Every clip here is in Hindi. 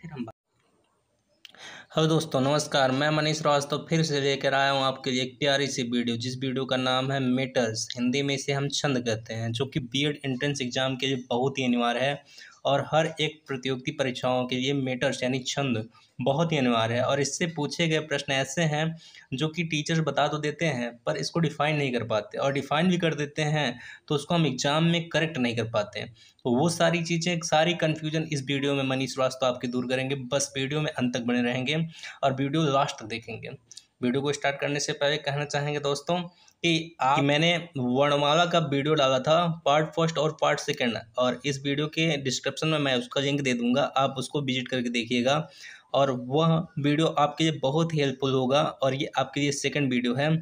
फिर हम हेलो दोस्तों, नमस्कार। मैं मनीष श्रीवास्तव फिर से लेकर आया हूँ आपके लिए एक प्यारी सी वीडियो, जिस वीडियो का नाम है मीटर्स। हिंदी में इसे हम छंद कहते हैं, जो कि बीएड एंट्रेंस एग्जाम के लिए बहुत ही अनिवार्य है। और हर एक प्रतियोगिता परीक्षाओं के लिए मीटर्स यानी छंद बहुत ही अनिवार्य है। और इससे पूछे गए प्रश्न ऐसे हैं जो कि टीचर्स बता तो देते हैं, पर इसको डिफाइन नहीं कर पाते, और डिफाइन भी कर देते हैं तो उसको हम एग्जाम में करेक्ट नहीं कर पाते। तो वो सारी चीज़ें, सारी कन्फ्यूजन इस वीडियो में मनीष श्रीवास्तव आपकी दूर करेंगे। बस वीडियो में अंत तक बने रहेंगे और वीडियो लास्ट तक देखेंगे। वीडियो को स्टार्ट करने से पहले कहना चाहेंगे दोस्तों कि मैंने वर्णमाला का वीडियो डाला था, पार्ट फर्स्ट और पार्ट सेकंड, और इस वीडियो के डिस्क्रिप्शन में मैं उसका लिंक दे दूंगा, आप उसको विजिट करके देखिएगा। और वह वीडियो आपके लिए बहुत ही हेल्पफुल होगा, और ये आपके लिए सेकंड वीडियो है।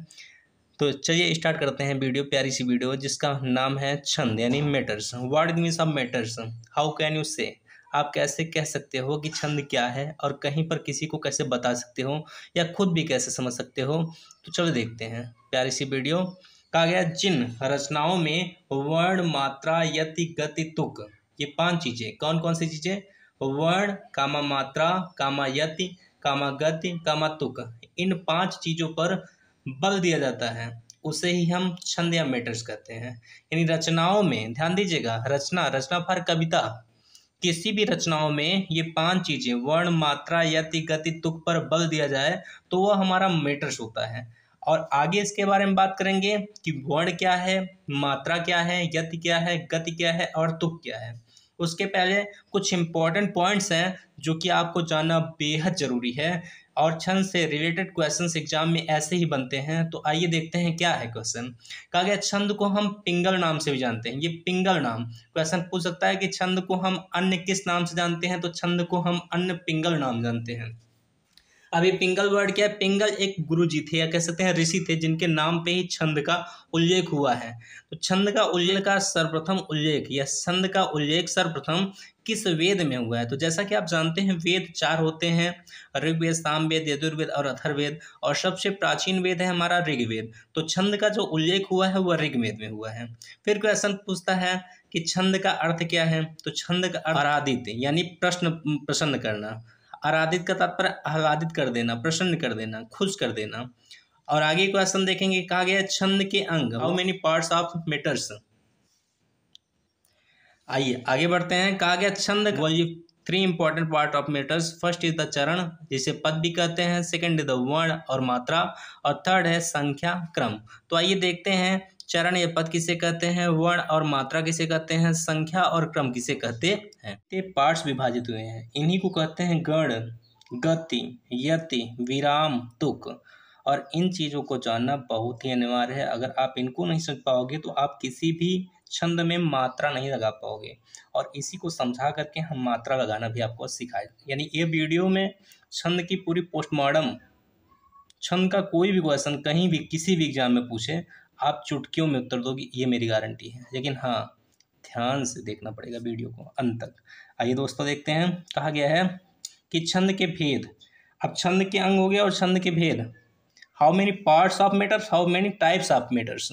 तो चलिए स्टार्ट करते हैं वीडियो, प्यारी सी वीडियो जिसका नाम है छंद यानी matters. What it means of matters, how can you से, आप कैसे कह सकते हो कि छंद क्या है, और कहीं पर किसी को कैसे बता सकते हो, या खुद भी कैसे समझ सकते हो। तो चलो देखते हैं प्यारी सी वीडियो। कहा गया जिन रचनाओं में वर्ण, मात्रा, यति, गति, तुक, ये 5 चीजें, कौन कौन सी चीजें? वर्ण, कामा मात्रा, कामा यति, कामा गति, कामा तुक, इन 5 चीजों पर बल दिया जाता है, उसे ही हम छंद या मेटर्स कहते हैं। यानी रचनाओं में, ध्यान दीजिएगा, रचना फॉर कविता, किसी भी रचनाओं में ये 5 चीजें वर्ण, मात्रा, यति, गति, तुक पर बल दिया जाए तो वह हमारा मेटर्स होता है। और आगे इसके बारे में बात करेंगे कि वर्ण क्या है, मात्रा क्या है, यति क्या है, गति क्या है और तुक क्या है। उसके पहले कुछ इंपॉर्टेंट पॉइंट्स हैं जो कि आपको जानना बेहद जरूरी है, और छंद से रिलेटेड क्वेश्चंस एग्जाम में ऐसे ही बनते हैं। तो आइए देखते हैं क्या है क्वेश्चन। कहा गया छंद को हम पिंगल नाम से भी जानते हैं। ये पिंगल नाम क्वेश्चन पूछ सकता है कि छंद को हम अन्य किस नाम से जानते हैं, तो छंद को हम अन्य पिंगल नाम जानते हैं। अब ये पिंगल वर्ड क्या है? पिंगल एक गुरु जी थे, या कह सकते हैं ऋषि थे, जिनके नाम पे ही छंद का उल्लेख हुआ है। तो छंद का उल्लेख का सर्वप्रथम उल्लेख, या छंद का उल्लेख सर्वप्रथम किस वेद में हुआ है? तो जैसा कि आप जानते हैं वेद 4 होते हैं, ऋग्वेद, सामवेद, यजुर्वेद और अथर्ववेद, और सबसे प्राचीन वेद है हमारा ऋग्वेद। तो छंद का जो उल्लेख हुआ है वह ऋग्वेद में हुआ है। फिर क्वेश्चन पूछता है कि छंद का अर्थ क्या है? तो छंद का अर्थ आराधित यानी प्रसन्न करना। आराधित का तात्पर्य आह्लादित कर देना, प्रसन्न कर देना, खुश कर देना। और आगे क्वेश्चन देखेंगे, कहा गया छंद के अंग, how many parts of matters. आइए आगे बढ़ते हैं। कहा गया छंद 3 important part of matters. First is the चरण, जिसे पद भी कहते हैं, सेकंड इज द वर्ण और मात्रा, और थर्ड है संख्या, क्रम। तो आइए देखते हैं चरण या पद किसे कहते हैं, वर्ण और मात्रा किसे कहते हैं, संख्या और क्रम किसे कहते हैं। ये पार्ट्स विभाजित हुए हैं, इन्हीं को कहते हैं गण, गति, यति, विराम, तुक। और इन चीज़ों को जानना बहुत ही अनिवार्य है। अगर आप इनको नहीं समझ पाओगे तो आप किसी भी छंद में मात्रा नहीं लगा पाओगे, और इसी को समझा करके हम मात्रा लगाना भी आपको सिखाए। यानी ये वीडियो में छंद की पूरी पोस्टमार्टम, छंद का कोई भी क्वेश्चन कहीं भी किसी भी एग्जाम में पूछे, आप चुटकियों में उत्तर दोगे, ये मेरी गारंटी है। लेकिन हाँ, ध्यान से देखना पड़ेगा वीडियो को अंत तक। आइए दोस्तों देखते हैं। कहा गया है कि छंद के भेद। अब छंद के अंग हो गया और छंद के भेद। How many parts of matters, how many types of matters.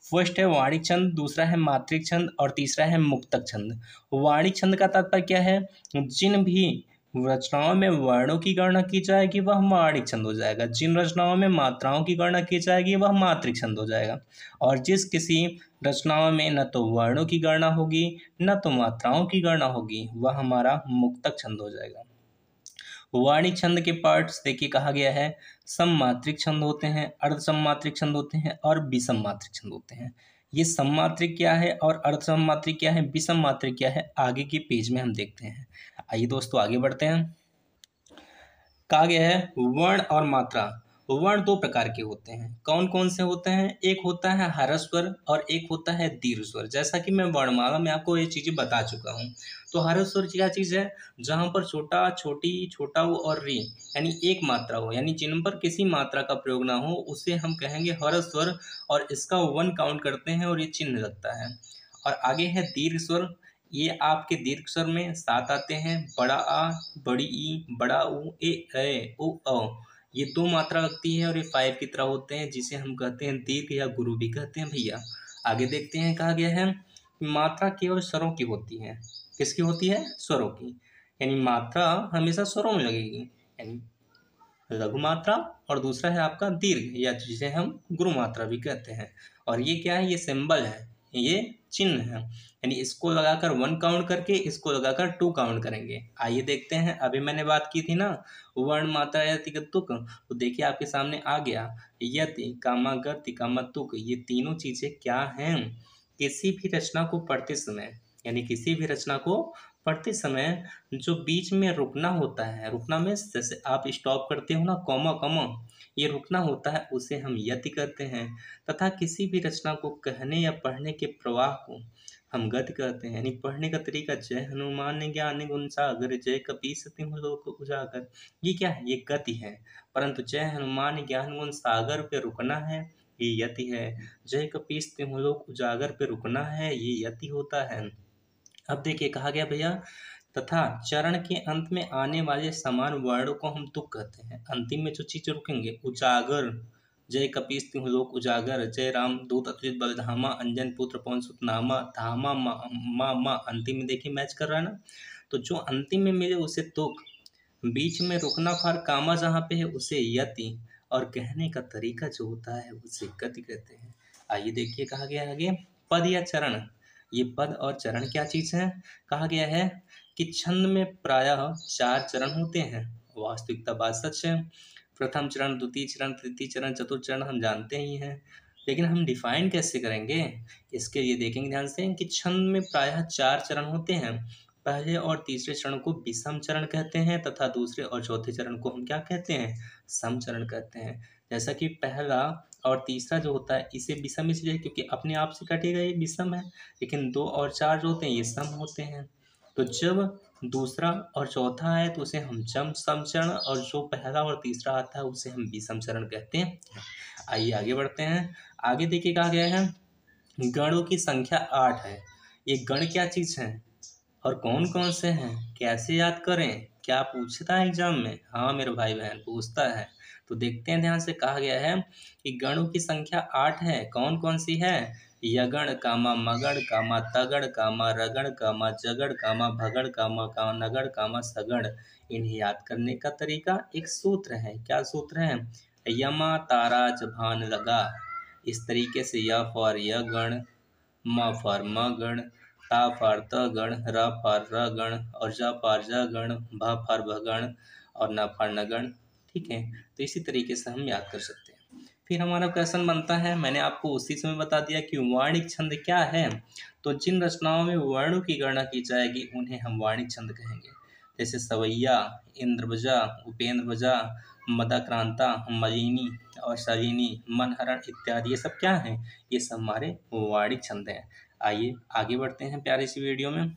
First है वाणिक छंद, दूसरा है मात्रिक छंद, और तीसरा है मुक्तक छंद। वाणिक छंद का तात्पर्य क्या है? जिन भी रचनाओं में वर्णों की गणना की जाएगी वह वाणिक छंद हो जाएगा, जिन रचनाओं में मात्राओं की गणना की जाएगी वह मात्रिक छंद हो जाएगा, और जिस किसी रचनाओं में न तो वर्णों की गणना होगी न तो मात्राओं की गणना होगी वह हमारा मुक्तक छंद हो जाएगा। वाणिक छंद के पार्ट्स देखिए, कहा गया है सममात्रिक छंद होते हैं, अर्धसममात्रिक छंद होते हैं और विषम मात्रिक छंद होते हैं। ये सममात्रिक क्या है और अर्धसममात्रिक क्या है, विषम मात्रिक क्या है, आगे के पेज में हम देखते हैं। आइए दोस्तों आगे बढ़ते हैं। कहा गया है वर्ण और मात्रा। वर्ण 2 प्रकार के होते हैं, कौन कौन से होते हैं? एक होता है ह्रस्व स्वर और एक होता है दीर्घ स्वर। जैसा कि मैं वर्णमाला में आपको ये चीजें बता चुका हूँ। तो ह्रस्व स्वर क्या चीज है? जहां पर छोटा, छोटी, छोटा वो और री यानी एक मात्रा हो, यानी जिन पर किसी मात्रा का प्रयोग ना हो, उसे हम कहेंगे ह्रस्व स्वर, और इसका 1 काउंट करते हैं और ये चिन्ह लगता है। और आगे है दीर्घ स्वर। ये आपके दीर्घ स्वर में 7 आते हैं, बड़ा आ, बड़ी ई, बड़ा ऊ, ए, ओ, औ। ये 2 मात्रा लगती है और ये 5 की तरह होते हैं, जिसे हम कहते हैं दीर्घ या गुरु भी कहते हैं भैया। आगे देखते हैं। कहा गया है मात्रा केवल स्वरों की होती है। किसकी होती है? स्वरों की। यानी मात्रा हमेशा स्वरों में लगेगी, यानी लघु मात्रा, और दूसरा है आपका दीर्घ, या जिसे हम गुरु मात्रा भी कहते हैं। और ये क्या है, ये सिंबल है, ये चिन्ह है, यानी इसको लगाकर 1 काउंट करके इसको लगाकर 2 काउंट करेंगे। आइए देखते हैं, अभी मैंने बात की थी ना वर्ण मात्रा यति तुक, तो देखिए आपके सामने आ गया यति कामा गति कामा तुक, ये तीनों चीजें क्या हैं, किसी भी रचना को पढ़ते समय, यानी किसी भी रचना को पढ़ते समय जो बीच में रुकना होता है, रुकना में जैसे आप स्टॉप करते हो ना, कॉमा कॉमा, ये रुकना होता है, उसे हम यति कहते हैं। तथा किसी भी रचना को कहने या पढ़ने के प्रवाह को हम गति कहते हैं, यानी पढ़ने का तरीका जय हनुमान ज्ञान गुण सागर जय कपीस तिहुँ लोक उजागर, ये क्या है, ये गति है। परंतु जय हनुमान ज्ञान गुण सागर पे रुकना है, ये यति है। जय कपीस तिहुँ लोक उजागर पे रुकना है, ये यति होता है। अब देखिए कहा गया भैया, तथा चरण के अंत में आने वाले समान वर्णों को हम तुक कहते हैं। अंतिम में जो चीज रुकेंगे, उजागर जय कपीस तिहुँ लोक उजागर, जय राम दूत अतुलित बलधामा, अंजन पुत्र पवन सुत नामा, धामा मा अंतिम में देखिए मैच कर रहा है ना, तो जो अंतिम में मिले उसे तुक, बीच में रुकना फार कामा जहाँ पे है उसे यति, और कहने का तरीका जो होता है उसे गति कहते हैं। आइए देखिए कहा गया है आगे, पद या चरण, ये पद और चरण क्या चीज है, कहा गया है कि छंद में प्रायः 4 चरण होते हैं। वास्तविकता बात सच है, प्रथम चरण, द्वितीय चरण, तृतीय चरण, चतुर्थ चरण हम जानते ही हैं, लेकिन हम डिफाइन कैसे करेंगे, इसके लिए देखेंगे ध्यान से कि छंद में प्रायः 4 चरण होते हैं। पहले और तीसरे चरण को विषम चरण कहते हैं, तथा दूसरे और चौथे चरण को हम क्या कहते हैं, सम चरण कहते हैं। जैसा कि पहला और तीसरा जो होता है इसे विषम इसलिए क्योंकि अपने आप से कटेगा, ये विषम है, लेकिन 2 और 4 जो होते हैं ये सम होते हैं। तो जब दूसरा और चौथा है तो उसे हम सम चरण, और जो पहला और तीसरा आता है उसे हम विषम चरण कहते हैं। आइए आगे बढ़ते हैं, आगे देखिए कहा गया है गणों की संख्या 8 है। ये गण क्या चीज है और कौन कौन से हैं, कैसे याद करें, क्या पूछता है एग्जाम में, हाँ मेरे भाई बहन पूछता है। तो देखते हैं ध्यान से, कहा गया है कि गणों की संख्या 8 है, कौन कौन सी है, यगण कामा मगण कामा तगड़ कामा रगड़ कामा जगड़ कामा भगड़ कामा का नगड़ कामा सगड़। इन्हें याद करने का तरीका एक सूत्र है, क्या सूत्र है, यमा तारा जभान लगा। इस तरीके से य फॉर यगण, म फॉर मगण, ता फार त गण, र फार र गण, और ज फार ज गण, भ फार भ गण, और न फार न गण। ठीक है, तो इसी तरीके से हम याद कर सकते हैं। फिर हमारा क्वेश्चन बनता है, मैंने आपको उसी समय बता दिया कि वाणिक छंद क्या है। तो जिन रचनाओं में वर्णों की गणना की जाएगी उन्हें हम वाणिक छंद कहेंगे। जैसे सवैया, इंद्रवजा, उपेंद्रवजा, मदाक्रांता, मलिनी और सलिनी, मनहरण इत्यादि, ये सब क्या हैं, ये सब हमारे वाणिक छंद हैं। आइए आगे बढ़ते हैं प्यारी सी वीडियो में।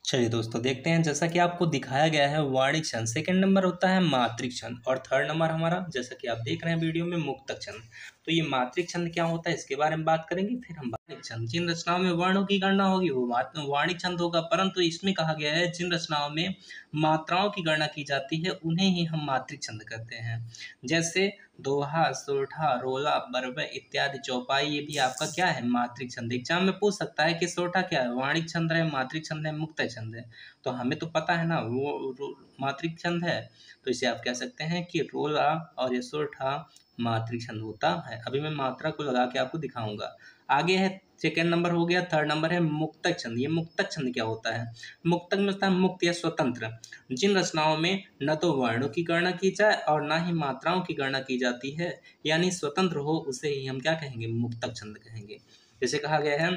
चलिए दोस्तों देखते हैं, जैसा कि आपको दिखाया गया है वाणिक छंद, सेकंड नंबर होता है मात्रिक छंद, और थर्ड नंबर हमारा जैसा कि आप देख रहे हैं वीडियो में मुक्तक छंद। तो ये मात्रिक छंद क्या होता है इसके बारे में बात करेंगे, फिर हम वाणिक छंद, जिन रचनाओं में वर्णों की गणना होगी वो वाणिक छंद होगा, परंतु इसमें कहा गया है जिन रचनाओं में मात्राओं की गणना की जाती है उन्हें ही हम मात्रिक छंद कहते हैं। जैसे दोहा, सोठा, रोला, बरबे इत्यादि, चौपाई, ये भी आपका क्या है, मात्रिक छंद। एग्जाम में पूछ सकता है कि सोठा क्या है, वाणिक छंद है, मात्रिक छंद है, मुक्तक छंद है। तो हमें तो पता है ना वो मात्रिक छंद है, तो इसे आप कह सकते हैं कि रोला और ये सोठा मात्रिक छंद होता है। अभी मैं मात्रा को लगा के आपको दिखाऊंगा। आगे है सेकेंड नंबर हो गया, थर्ड नंबर है मुक्तक छंद। ये मुक्तक छंद क्या होता है, मुक्तक में होता है मुक्त या स्वतंत्र, जिन रचनाओं में न तो वर्णों की गणना की जाए और ना ही मात्राओं की गणना की जाती है, यानी स्वतंत्र हो, उसे ही हम क्या कहेंगे, मुक्तक छंद कहेंगे। जैसे कहा गया है,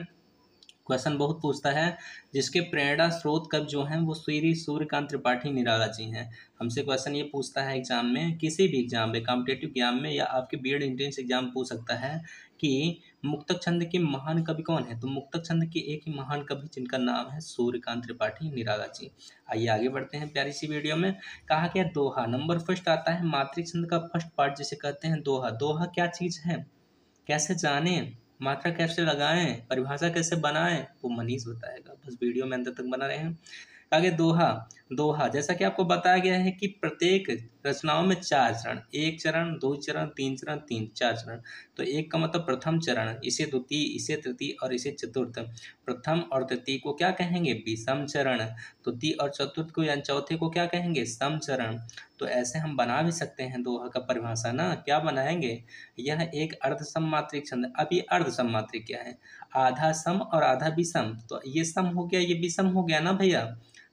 क्वेश्चन बहुत पूछता है, जिसके प्रेरणा स्रोत कवि जो हैं वो श्री सूर्यकांत त्रिपाठी निराला जी हैं। हमसे क्वेश्चन ये पूछता है एग्जाम में, किसी भी एग्जाम में, कॉम्पिटेटिव एग्जाम में या आपके बीएड एंट्रेंस एग्जाम पूछ सकता है कि मुक्तक छंद के महान कवि कौन है। तो मुक्तक छंद के एक ही महान कवि जिनका नाम है सूर्यकांत त्रिपाठी निराला जी। आइए आगे बढ़ते हैं प्यारी सी वीडियो में। कहा गया दोहा, नंबर फर्स्ट आता है मात्रिक छंद का फर्स्ट पार्ट जिसे कहते हैं दोहा। दोहा क्या चीज है, कैसे जाने, मात्रा कैसे लगाएं, परिभाषा कैसे बनाएं, वो मनीष बताएगा, बस वीडियो में अंत तक बना रहे हैं। आगे दोहा, दोहा, जैसा कि आपको बताया गया है कि प्रत्येक रचनाओं में 4 चरण, 1 चरण, 2 चरण, 3 चरण, 4 चरण। तो एक का मतलब प्रथम चरण, इसे द्वितीय, इसे तृतीय और इसे चतुर्थ। प्रथम और तृतीय को क्या कहेंगे? विषम चरण। द्वितीय और चतुर्थ को या चौथे को क्या कहेंगे? सम चरण। तो ऐसे हम बना भी सकते हैं दोहा का परिभाषा ना। क्या बनाएंगे? यह एक अर्ध सममात्रिक छंद। अब ये अर्ध सममात्रिक क्या है? आधा सम और आधा विषम। तो ये सम हो गया, ये विषम हो गया ना भैया।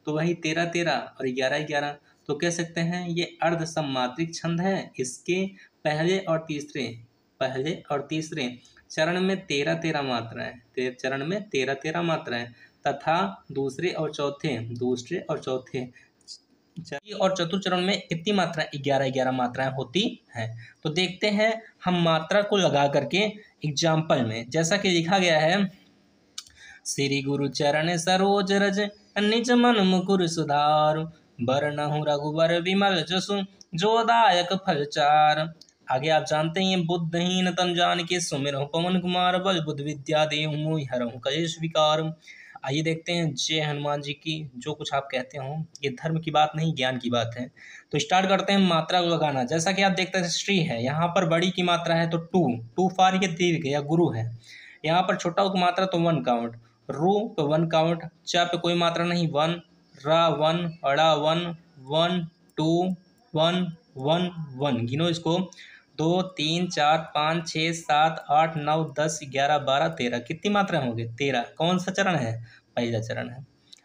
तो वही 13 13 और 11 11। तो कह सकते हैं ये अर्ध सममात्रिक छंद है। इसके पहले और तीसरे चरण में 13 13 मात्राएं, चरण में 13 13 मात्राएं, तथा दूसरे और चौथे और चतुर्थ चरण में कितनी मात्रा? 11 11 मात्राएं होती हैं। तो देखते हैं हम मात्रा को लगा करके एग्जाम्पल में, जैसा कि लिखा गया है, श्री गुरु चरण सरोज रज निज मन मुकुर सुधार, बरनहु रघुबर विमल जसु जो दायक फल चार। आगे आप जानते हैं, बुद्धहीन तन जान के सुमिरहु पवन कुमार, बल बुद्ध विद्या देहु मोहि हरहु कलेश विकार। आइए देखते हैं जय हनुमान जी की। जो कुछ आप कहते हो ये धर्म की बात नहीं, ज्ञान की बात है। तो स्टार्ट करते हैं मात्रा को लगाना। जैसा कि आप देखते हैं श्री है, यहाँ पर बड़ी की मात्रा है तो टू फार ये दीर्घ या गुरु है। यहाँ पर छोटा की मात्रा तो 1 काउंट, रू तो 1 काउंट, चा पे कोई मात्रा नहीं 1, रा 1, अड़ा 1, 1 2 1 1 1। गिनो इसको, 2 3 4 5 6 7 8 9 10 11 12 13। कितनी मात्राएं होंगे? 13। कौन सा चरण है? पहला चरण है।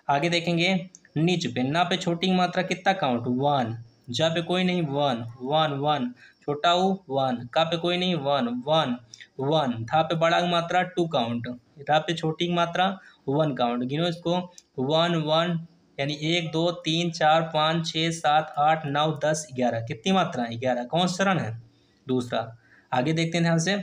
आगे देखेंगे नीच पे, ना पे छोटी मात्रा कितना काउंट? 1, जा पे कोई नहीं 1 1 1, छोटा ऊ 1, का पे कोई नहीं 1 1 1, था पे बड़ा मात्रा 2 काउंट, रा पे छोटी मात्रा 1 काउंट। गिनो इसको, 1 1, यानी 1 2 3 4 5 6 7 8 9 10 11। कितनी मात्रा है? 11। कौन सा चरण है? दूसरा। आगे देखते हैं ध्यान से,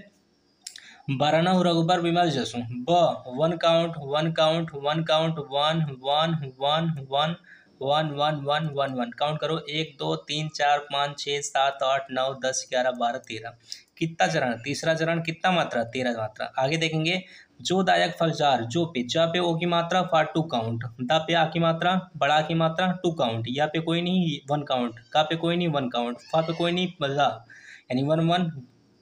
बरनहु रघुबर विमल जसु, 1 काउंट 1 काउंट 1 काउंट 1 1 1 1 1 1 1 1 1। काउंट करो, 1 2 3 4 5 6 7 8 9 10 11 12 13। कितना चरण? तीसरा चरण। कितना मात्रा? 13 मात्रा। आगे देखेंगे, जो दायक फलचार, जो पे, जा पे ओ की मात्रा फार 2 काउंट, दा पे आ की मात्रा, बड़ा की मात्रा 2 काउंट, या पे कोई नहीं 1 काउंट, का पे कोई नहीं 1 काउंट, फा पे कोई नहीं बल्ला, यानी 1 1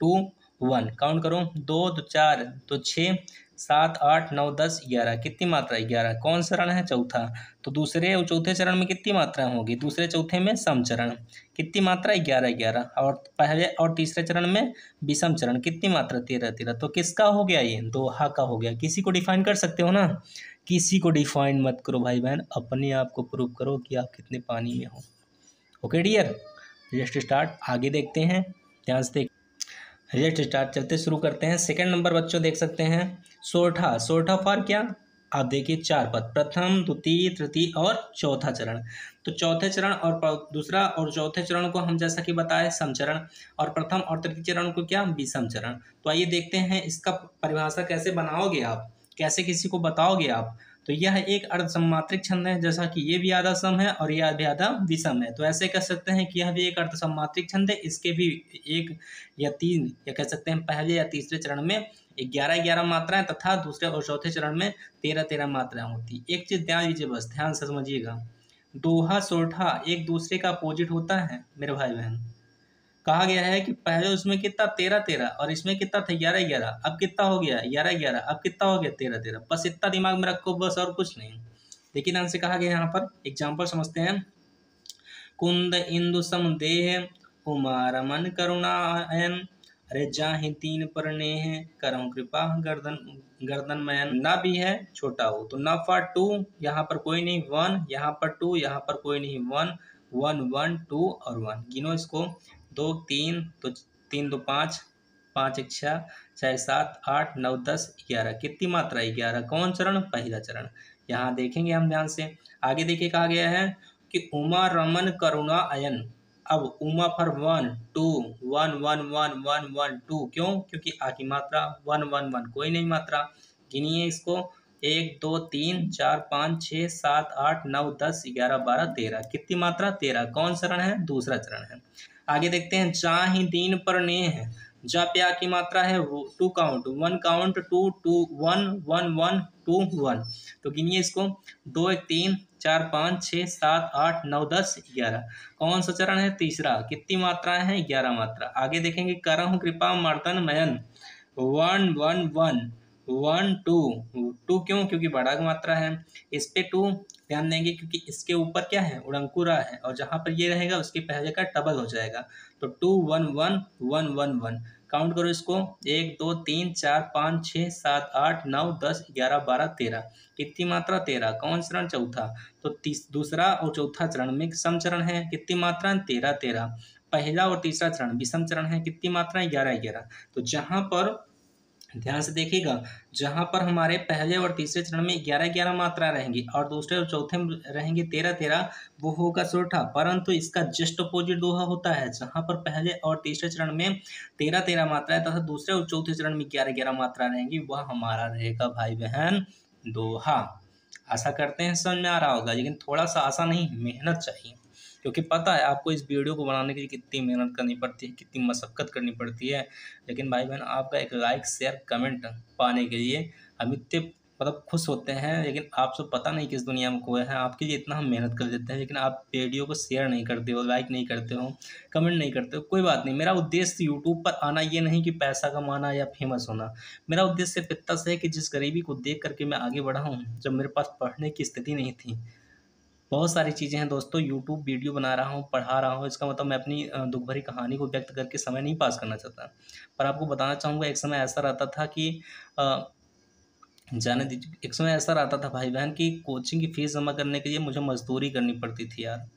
2 1। काउंट करो, 2 तो 4 तो 6 7 8 9 10 11। कितनी मात्रा? 11। कौन सा चरण है? चौथा। तो दूसरे और चौथे चरण में कितनी मात्राएं होगी? दूसरे चौथे में सम चरण। कितनी मात्रा? 11 11। और पहले और तीसरे चरण में विषम चरण। कितनी मात्रा? 13 13। तो किसका हो गया? ये दोहा का हो गया। किसी को डिफाइन कर सकते हो ना? किसी को डिफाइन मत करो भाई बहन, अपने आप को प्रूव करो कि आप कितने पानी में हो। Okay dear, just start. आगे देखते हैं, ध्यान से लेट स्टार्ट। चलते शुरू करते हैं। सेकंड नंबर बच्चों देख सकते हैं, सोरठा। सोरठा फॉर क्या? आप देखिए 4 पद, प्रथम द्वितीय तृतीय और चौथा चरण। तो चौथे चरण और दूसरा और चौथे चरण को हम जैसा कि बताए समचरण, और प्रथम और तृतीय चरण को क्या? विषम चरण। तो आइए देखते हैं इसका परिभाषा कैसे बनाओगे आप, कैसे किसी को बताओगे आप। तो यह एक अर्धसममात्रिक छंद है, जैसा कि ये भी आधा सम है और यह भी आधा विषम है। तो ऐसे कह सकते हैं कि यह भी एक अर्धसममात्रिक छंद है। इसके भी 1 या 3 या कह सकते हैं पहले या तीसरे चरण में 11 11 मात्राएं, तथा दूसरे और चौथे चरण में 13 13 मात्राएं होती। एक चीज ध्यान दीजिए, बस ध्यान से समझिएगा, दोहा सोरठा एक दूसरे का अपोजिट होता है मेरे भाई बहन। कहा गया है कि पहले उसमें कितना? 13 13, और इसमें कितना था? 11 11। अब कितना हो गया? 11 11। अब कितना हो गया? 13 13। बस इतना दिमाग में रखो, बस, और कुछ नहीं। लेकिन हमसे कहा गया यहाँ पर एग्जाम्पल समझते हैं। कुंद इंदु समदेह, उमा रमन करुणायन, अरे जाहि तीन पर नेह, करहु कृपा गर्दन मयन। ना भी है छोटा हो तो ना फॉर 2, यहाँ पर कोई नहीं 1, यहाँ पर 2, यहाँ पर कोई नहीं 1 1 1 2 और 1। गिनो इसको, 2 3 तो 3 2 5 5 1 6 6 7 8 9 10 11। कितनी मात्रा? 11। कौन चरण? पहला चरण। यहाँ देखेंगे हम ध्यान से। आगे देखिए कहा गया है कि उमा रमन करुणा अयन। अब उमा पर 1 2 1 1 1 1 1 2। क्यों? क्योंकि आ की मात्रा 1 1 1 कोई नहीं मात्रा। गिनिए इसको, 1 2 3 4 5 6 7 8 9 10 11 12 13। कितनी मात्रा? 13। कौन चरण है? दूसरा चरण है। आगे देखते हैं, चाहि दीन पर नेह। जा प्या की मात्रा है वो 2 काउंट, 1 काउंट, 2 2 1 1 1 2 1। तो गिनिए इसको, 2 1 3 4 5 6 7 8 9 10 11। कौन सा चरण है? तीसरा। कितनी मात्राएं हैं? 11 मात्रा। आगे देखेंगे, करहु कृपा मर्दन मयन, 1 1 1 1 2 2 क्यों? क्योंकि बड़ा की मात्रा है। इस पे 2 ध्यान देंगे क्योंकि इसके ऊपर क्या है? उड़ंकुरा है, और जहां पर ये रहेगा उसके पहले का डबल हो जाएगा। तो 2 1 1 1 1 1। काउंट करो इसको, 1 2 3 4 5 6 7 8 9 10 11 12 13। कितनी मात्रा? 13। कौन चरण? चौथा। तो दूसरा और चौथा चरण में सम चरण है। कितनी मात्रा? 13 13। पहला और तीसरा चरण विषम चरण है। कितनी मात्रा? 11 11। तो जहां पर ध्यान से देखिएगा, जहां पर हमारे पहले और तीसरे चरण में 11 11 मात्रा रहेंगी और दूसरे और चौथे में रहेंगे 13 13, वो होगा सोठा। परंतु इसका जस्ट अपोजिट दोहा होता है, जहां पर पहले और तीसरे चरण में 13 13 मात्रा है तथा दूसरे और चौथे चरण में 11 11 मात्रा रहेंगी, वह हमारा रहेगा भाई बहन दोहा। आशा करते हैं समझ में आ रहा होगा, लेकिन थोड़ा सा आशा नहीं, मेहनत चाहिए, क्योंकि पता है आपको इस वीडियो को बनाने के लिए कितनी मेहनत करनी पड़ती है, कितनी मशक्क़त करनी पड़ती है। लेकिन भाई बहन आपका एक लाइक शेयर कमेंट पाने के लिए हम इतने मतलब खुश होते हैं। लेकिन आप सब पता नहीं किस दुनिया में खोए हैं, आपके लिए इतना हम मेहनत कर देते हैं, लेकिन आप वीडियो को शेयर नहीं करते हो, लाइक नहीं करते हो, कमेंट नहीं करते हो। कोई बात नहीं, मेरा उद्देश्य यूट्यूब पर आना ये नहीं कि पैसा कमाना या फेमस होना। मेरा उद्देश्य सिर्फ इतना सा है कि जिस गरीबी को देख करके मैं आगे बढ़ा हूँ, जब मेरे पास पढ़ने की स्थिति नहीं थी। बहुत सारी चीज़ें हैं दोस्तों, यूट्यूब वीडियो बना रहा हूँ, पढ़ा रहा हूँ, इसका मतलब मैं अपनी दुख भरी कहानी को व्यक्त करके समय नहीं पास करना चाहता। पर आपको बताना चाहूँगा, एक समय ऐसा रहता था कि अ, जाने दीजिए, एक समय ऐसा रहता था भाई बहन कि कोचिंग की फीस जमा करने के लिए मुझे मजदूरी करनी पड़ती थी यार।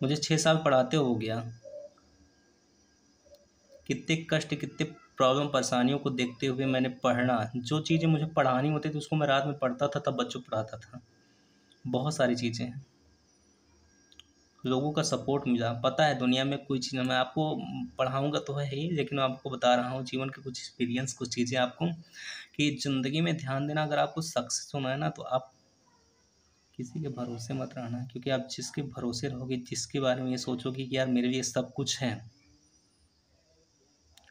मुझे 6 साल पढ़ाते हो गया, कितने कष्ट, कितने प्रॉब्लम परेशानियों को देखते हुए मैंने पढ़ना, जो चीज़ें मुझे पढ़ानी होती थी उसको मैं रात में पढ़ता था, तब बच्चों को पढ़ाता था। बहुत सारी चीज़ें हैं, लोगों का सपोर्ट मिला। पता है दुनिया में कोई चीज़ मैं आपको पढ़ाऊँगा तो है ही, लेकिन मैं आपको बता रहा हूँ जीवन के कुछ एक्सपीरियंस, कुछ चीज़ें आपको, कि ज़िंदगी में ध्यान देना, अगर आपको सक्सेस होना है ना, तो आप किसी के भरोसे मत रहना, क्योंकि आप जिसके भरोसे रहोगे, जिसके बारे में ये सोचोगे कि यार मेरे लिए सब कुछ है,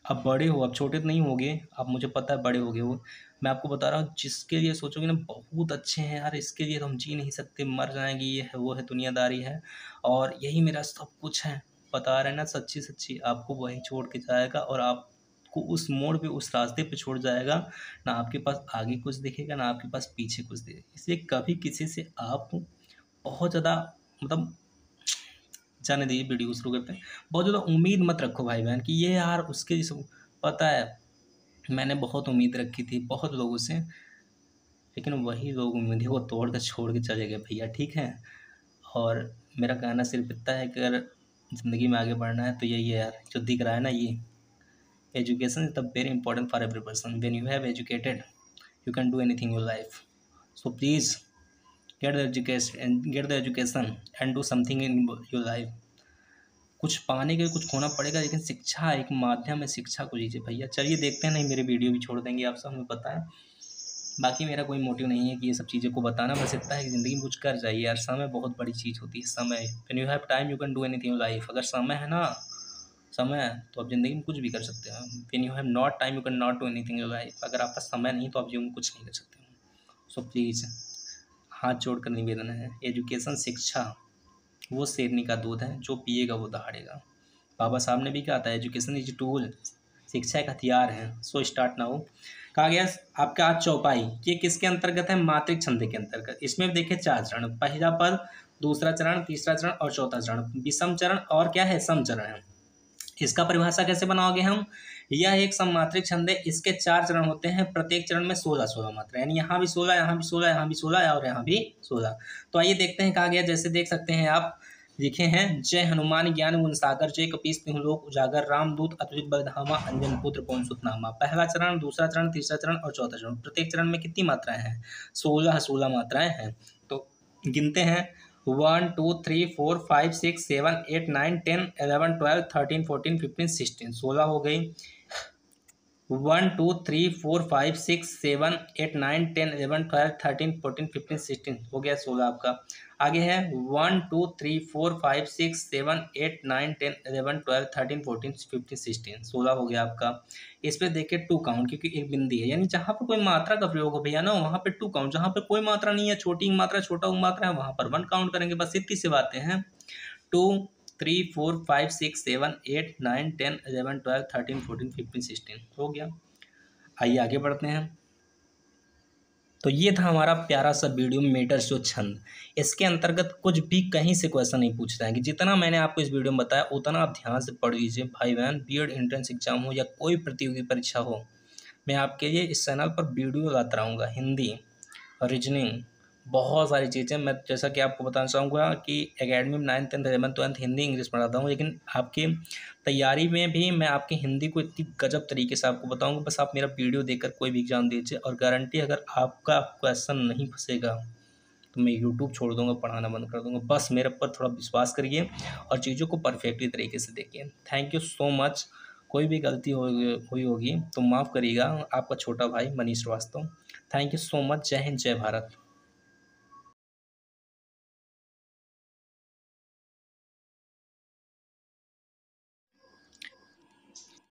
आप बड़े हो, आप छोटे तो नहीं होगे, आप मुझे पता है बड़े हो गए हो। मैं आपको बता रहा हूँ, जिसके लिए सोचोगे ना बहुत अच्छे हैं यार, इसके लिए तो हम जी नहीं सकते, मर जाएंगे, ये है वो है, दुनियादारी है और यही मेरा सब कुछ है, बता रहे ना सच्ची सच्ची, आपको वही छोड़ के जाएगा और आपको उस मोड़ पे, उस रास्ते पे छोड़ जाएगा। ना आपके पास आगे कुछ दिखेगा, ना आपके पास पीछे कुछ दिखेगा। इसलिए कभी किसी से आप बहुत ज़्यादा मतलब, जाने दीजिए, वीडियो शुरू करते हैं। बहुत ज़्यादा उम्मीद मत रखो भाई बहन कि ये यार उसके जैसे। पता है मैंने बहुत उम्मीद रखी थी बहुत लोगों से, लेकिन वही लोग उम्मीद को तोड़ कर छोड़ के चले गए भैया, ठीक है। और मेरा कहना सिर्फ इतना है कि अगर ज़िंदगी में आगे बढ़ना है तो यही है यार, जो दिख रहा है ना, ये education is the very important for every person. When you have educated you can do anything in your life. So please get the education and do something in your life। कुछ पाने के लिए कुछ खोना पड़ेगा, लेकिन शिक्षा एक माध्यम है, शिक्षा को लीजिए भैया। चलिए देखते हैं, नहीं मेरे वीडियो भी छोड़ देंगे आप सब, हमें पता है। बाकी मेरा कोई मोटिव नहीं है कि ये सब चीज़ें को बताना, बस इतना है कि ज़िंदगी में कुछ कर जाइए यार। समय बहुत बड़ी चीज़ होती है, समय। When you have time you can do anything in life. अगर समय है ना, समय है तो आप ज़िंदगी में कुछ भी कर सकते हो। When you have not time you can not do anything in life. अगर आपका समय नहीं तो आप जीवन में कुछ नहीं कर सकते हो। सो प्लीज़ हाथ जोड़ कर निवेदन है, एजुकेशन, शिक्षा वो शेरनी का दूध है, जो पिएगा वो दहाड़ेगा। बाबा साहब ने भी कहा था, एजुकेशन इज टूल, शिक्षा एक हथियार है। So start now. कहा गया आपका आज चौपाई, ये किसके अंतर्गत है? मात्रिक छंद के अंतर्गत। इसमें देखिए 4 चरण, पहला पद, दूसरा चरण, तीसरा चरण और चौथा चरण। विषम चरण और क्या है? सम चरण है। इसका परिभाषा कैसे बनाओगे हम? यह एक सममात्रिक छंद है, इसके 4 चरण होते हैं, प्रत्येक चरण में 16 16 मात्रा, यानी यहाँ भी 16, यहाँ भी 16, यहाँ भी 16 और यहाँ भी 16। तो आइए देखते हैं। कहा गया, जैसे देख सकते हैं आप, लिखे हैं, जय हनुमान ज्ञान गुण सागर, जय कपीस तिहु लोक उजागर, रामदूत अतुलित बलधामा, अंजन पुत्र पवन सुत नामा। पहला चरण, दूसरा चरण, तीसरा चरण और चौथा चरण। प्रत्येक चरण में कितनी मात्राएं हैं? 16 16 मात्राएं हैं। तो गिनते हैं, 1 2 3 4 5 6 7 8 9 10 11 12 13 14 15 16। 16 हो गई। 1 2 3 4 5 6 7 8 9 10 11 12 13 14 15 16 हो गया 16 आपका। आगे है 1 2 3 4 5 6 7 8 9 10 11 12 13 14 15 16 16 हो गया आपका। इस पे देखिए टू काउंट, क्योंकि एक बिंदी है, यानी जहां पर कोई मात्रा का प्रयोग हो भैया ना वहां पे टू काउंट, जहां पे कोई मात्रा नहीं है, छोटी मात्रा छोटा मात्रा है, वहां पर 1 काउंट करेंगे। बस इतनी सी बातें हैं। 2 3 4 5 6 7 8 9 10 11 12 13 14 15 16 हो गया। आइए आगे बढ़ते हैं। तो ये था हमारा प्यारा सा वीडियो मीटर्स जो छंद। इसके अंतर्गत कुछ भी कहीं से क्वेश्चन नहीं पूछता है कि जितना मैंने आपको इस वीडियो में बताया उतना आप ध्यान से पढ़ लीजिए भाई बहन। बीएड एंट्रेंस एग्जाम हो या कोई प्रतियोगी परीक्षा हो, मैं आपके लिए इस चैनल पर वीडियो लाता रहूँगा। हिंदी, रीजनिंग, बहुत सारी चीज़ें। मैं जैसा कि आपको बताना चाहूँगा कि एकेडमी में 9th 10th 11th 12th Hindi English पढ़ाता हूँ, लेकिन आपकी तैयारी में भी मैं आपकी हिंदी को इतनी गजब तरीके से आपको बताऊँगा। बस आप मेरा वीडियो देखकर कोई भी एग्ज़ाम दीजिए, और गारंटी अगर आपका क्वेश्चन नहीं फंसेगा तो मैं यूट्यूब छोड़ दूँगा, पढ़ाना बंद कर दूँगा। बस मेरे पर थोड़ा विश्वास करिए और चीज़ों को परफेक्टली तरीके से देखिए। Thank you so much. कोई भी गलती हुई होगी तो माफ़ करिएगा। आपका छोटा भाई Manish Shrivastava. Thank you so much. जय हिंद, जय भारत।